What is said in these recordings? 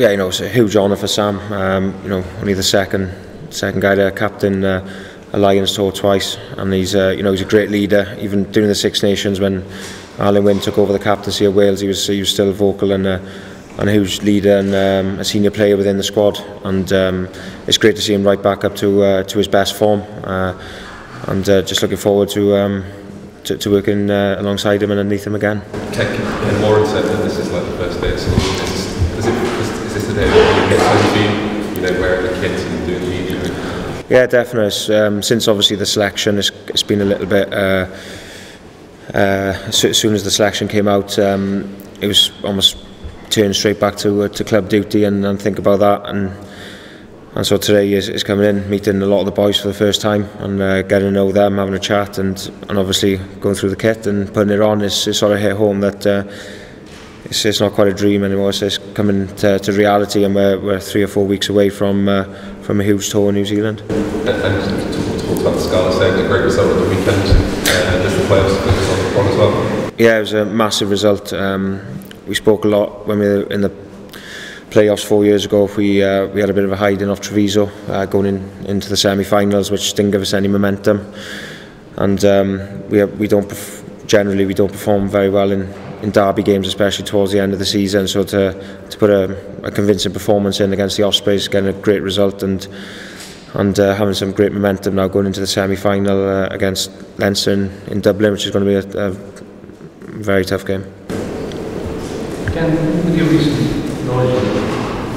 Yeah, it's a huge honour for Sam. Only the second guy to captain a Lions tour twice, and he's he's a great leader. Even during the Six Nations, when Alan Wynne took over the captaincy of Wales, he was still vocal and a huge leader and a senior player within the squad. And it's great to see him right back up to his best form. And just looking forward to working alongside him and underneath him again. Ken Owens said that this is like the first day of school. Is this the day that you get home team, wearing the kit and doing media? Yeah, definitely. Since obviously the selection, it's been a little bit. As soon as the selection came out, it was almost turned straight back to club duty and think about that. And so today is coming in, meeting a lot of the boys for the first time and getting to know them, having a chat, and obviously going through the kit and putting it on is sort of hit home that it's not quite a dream anymore. It's coming to reality, and we're 3 or 4 weeks away from a huge tour in New Zealand. And talk about the Scarlets there, a great result at the weekend. Does the players focus on the front as well? Yeah, it was a massive result. We spoke a lot when we were in the playoffs 4 years ago. We had a bit of a hiding off Treviso going into the semi-finals, which didn't give us any momentum, and we don't perform very well in derby games, especially towards the end of the season. So to put a convincing performance in against the Ospreys, getting a great result and having some great momentum now going into the semi-final against Leinster in Dublin, which is going to be a very tough game. Ken, with your recent knowledge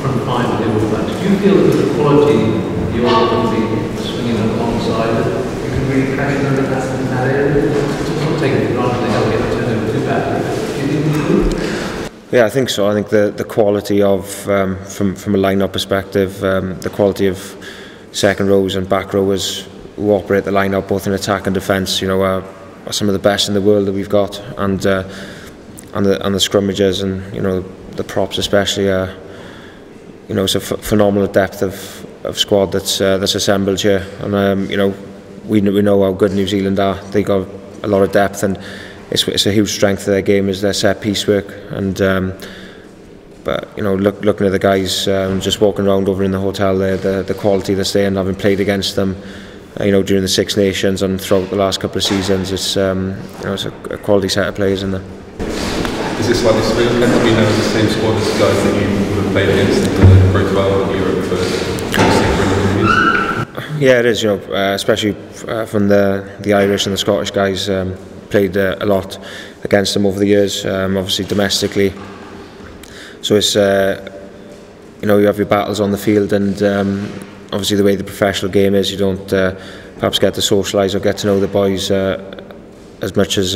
from final in all that, do you feel that the quality you're going to be swinging alongside, you can really pressure them in that area? It's not taking for granted they don't get turned over too badly. Do you think you could? Yeah, I think so. I think the quality of, from a line-up perspective, the quality of second rows and back rowers who operate the line-up both in attack and defence, are some of the best in the world that we've got, and the scrummages and the props especially it's a phenomenal depth of squad that's assembled here, and we know how good New Zealand are. They got a lot of depth, and it's a huge strength of their game is their set piece work. And but looking at the guys just walking around over in the hotel there, the quality they're staying, having played against them during the Six Nations and throughout the last couple of seasons, it's it's a quality set of players in there. Is it slightly surreal to be now in the same squad as guys that you would have played against in the Pro 12 in Europe for 6 years? Yeah, it is. Especially from the Irish and the Scottish guys, played a lot against them over the years. Obviously domestically, so it's you have your battles on the field, and obviously the way the professional game is, you don't perhaps get to socialise or get to know the boys as much as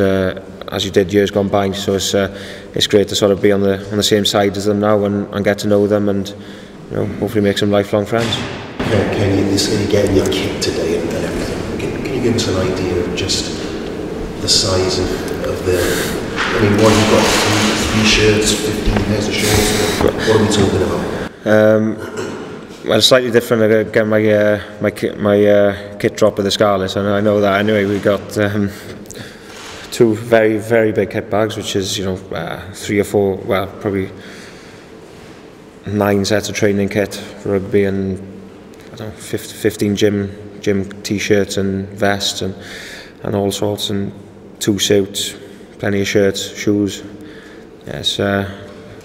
you did years gone by. So it's great to sort of be on the same side as them now and get to know them, and hopefully make some lifelong friends. Kenny, getting your kit today and everything, can you give us an idea of just the size of the? I mean, what you've got, 3 shirts, 15 pairs of shorts. What are we talking about? Well, slightly different. I get my kit drop of the Scarlets, and I know that anyway. We got 2 very, very big kit bags, which is 3 or 4, well, probably 9 sets of training kit for rugby, and 15 gym t-shirts and vests and all sorts, and 2 suits, plenty of shirts, shoes. Yes,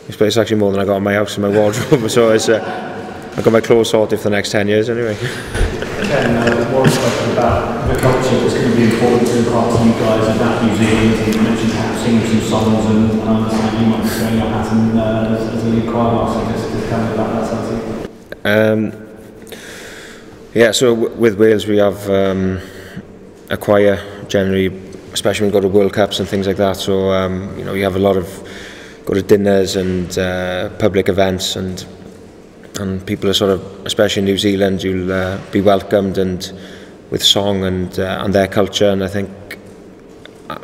it's actually more than I got in my house in my wardrobe. So I've got my clothes sorted for the next 10 years anyway. Ken, one question about the culture that's going to be important to look after you guys about New Zealand. You mentioned singing some songs, and I understand you might be throwing your hat in as a lead choir master. Just tell me about that something. Yeah, so with Wales we have a choir generally, especially when we go to World Cups and things like that. So you have a lot of go to dinners and public events, and people are sort of, especially in New Zealand, you'll be welcomed and with song and their culture. And I think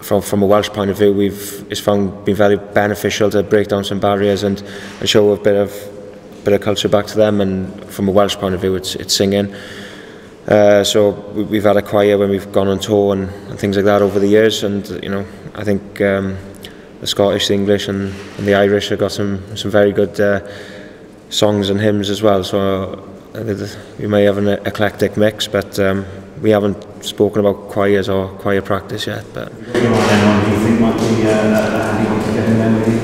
from a Welsh point of view, it's been very beneficial to break down some barriers and show a bit of culture back to them. And from a Welsh point of view, it's singing. So we've had a choir when we've gone on tour and things like that over the years. And I think the Scottish, the English, and the Irish have got some very good songs and hymns as well. So we may have an eclectic mix, but we haven't spoken about choirs or choir practice yet. But anyone do you think might be a handy one to get in there with you?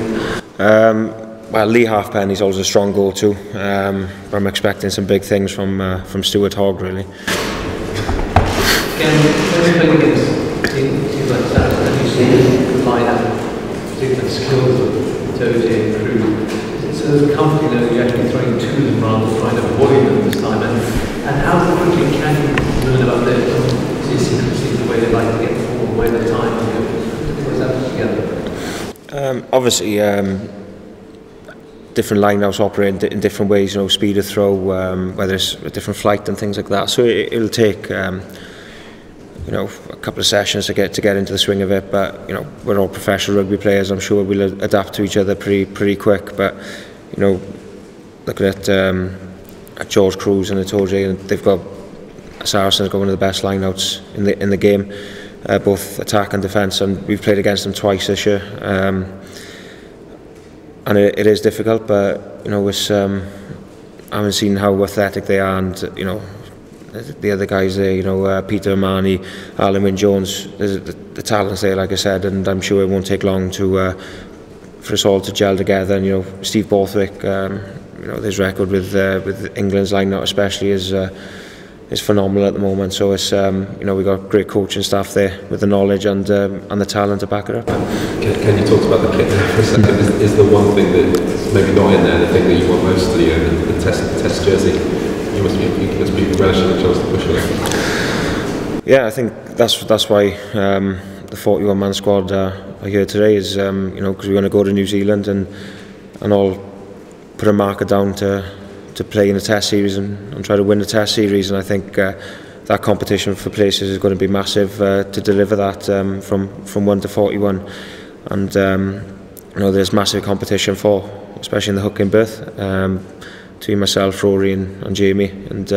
Well, Lee Halfpenny is always a strong go-to, but I'm expecting some big things from Stuart Hogg, really. When you play against teams like that, and you see the line-up, different skills of Toji and crew, it's so comforting that you're actually throwing two of them rather than trying to avoid them this time. And how quickly can you learn about their idiosyncrasies, the way they like to get forward, the way they time, what is that together? Obviously, different lineouts operate in different ways, you know, speed of throw, whether it's a different flight and things like that. So it'll take, you know, a couple of sessions to get into the swing of it. But you know, we're all professional rugby players. I'm sure we'll adapt to each other pretty quick. But you know, looking at George Cruz and Itoje, and they've got Saracens got one of the best lineouts in the game, both attack and defence, and we've played against them twice this year. And it is difficult, but you know, it's, I haven't seen how athletic they are, and you know, the other guys there, you know, Peter Amani, Alan Wynne-Jones, the talent's there, like I said, and I'm sure it won't take long for us all to gel together. And you know, Steve Borthwick, you know, his record with England's line-out especially is phenomenal at the moment. So it's, you know, we've got great coaching staff there with the knowledge and the talent to back it up. Can you talk about the kit for a second? Is the one thing that's maybe not in there the thing that you want most of the test jersey? You must be relishing the chance to push it. Yeah, I think that's why the 41-man squad are here today is, you know, because we're going to go to New Zealand and all put a marker down to play in the Test series and try to win the Test series. And I think that competition for places is going to be massive to deliver that from 1 to 41. And you know, there's massive competition especially in the hooking berth, between myself, Rory and Jamie, and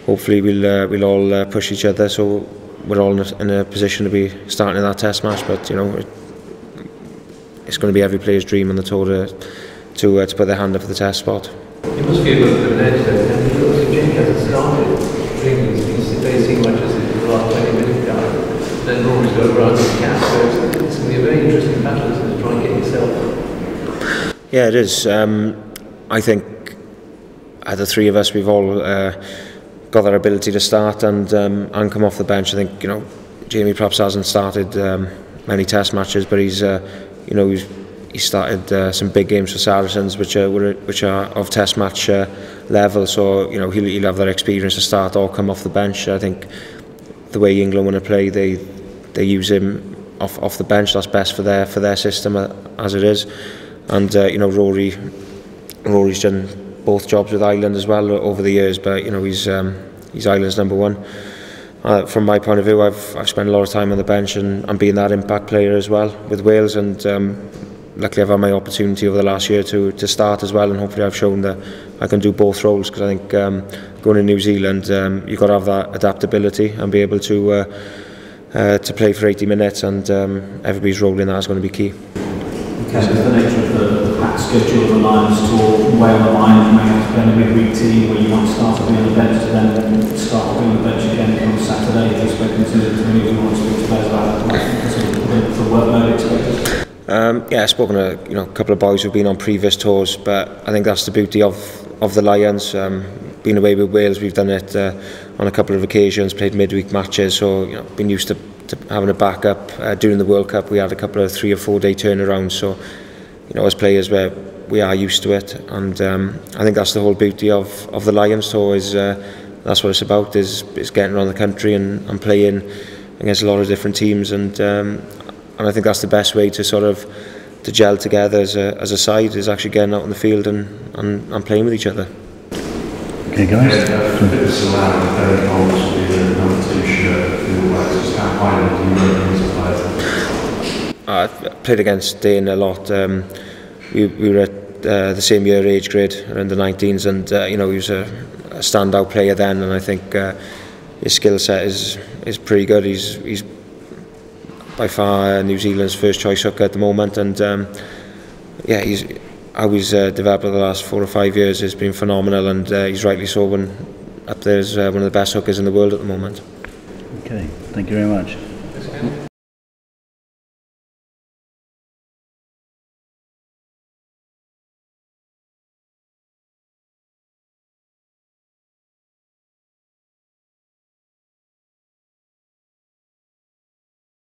hopefully we'll all push each other so we're all in a position to be starting in that Test match. But you know, it's going to be every player's dream on the tour to put their hand up for the Test spot. You must feel a little bit of an edge there, and because Jamie hasn't started training, he's facing much as the last 20 minutes guy. Then Rory's got around the cap, so it's going to be a very interesting battle to try and get yourself. Yeah, it is. I think the three of us, we've all got that ability to start and come off the bench. I think, you know, Jamie perhaps hasn't started many Test matches, but he's you know, he started some big games for Saracens, which are of Test match level. So you know, he'll have that experience to start or come off the bench. I think the way England want to play, they use him off the bench. That's best for their system as it is. And you know, Rory's done both jobs with Ireland as well over the years, but you know, he's Ireland's number one. From my point of view, I've spent a lot of time on the bench and being that impact player as well with Wales, and luckily I've had my opportunity over the last year to start as well, and hopefully I've shown that I can do both roles, because I think going to New Zealand, you've got to have that adaptability and be able to play for 80 minutes, and everybody's role in that is going to be key. Okay, so the nature of the packed schedule of the Lions tour, where the Lions may have to play in a midweek team where you might start to be on the bench to then start to be on the bench again on Saturday. Have you spoken to any of you want to speak to players about the workload expected? Yeah, I've spoken to, you know, a couple of boys who've been on previous tours, but I think that's the beauty of the Lions. Being away with Wales, we've done it on a couple of occasions, played midweek matches, so you know, been used to having a backup. During the World Cup, we had a couple of 3 or 4 day turnarounds, so you know, as players we are used to it, and I think that's the whole beauty of the Lions tour. Is that's what it's about, is getting around the country and playing against a lot of different teams, and I think that's the best way to sort of to gel together as a side, is actually getting out in the field and playing with each other. Okay, guys. I played against Dane a lot. We were at the same year age grade, around the 19s, and you know, he was a standout player then, and I think his skill set is pretty good. He's by far New Zealand's first choice hooker at the moment, and yeah, how he's developed over the last 4 or 5 years has been phenomenal, and he's rightly so up there as one of the best hookers in the world at the moment. Okay, thank you very much. Yes,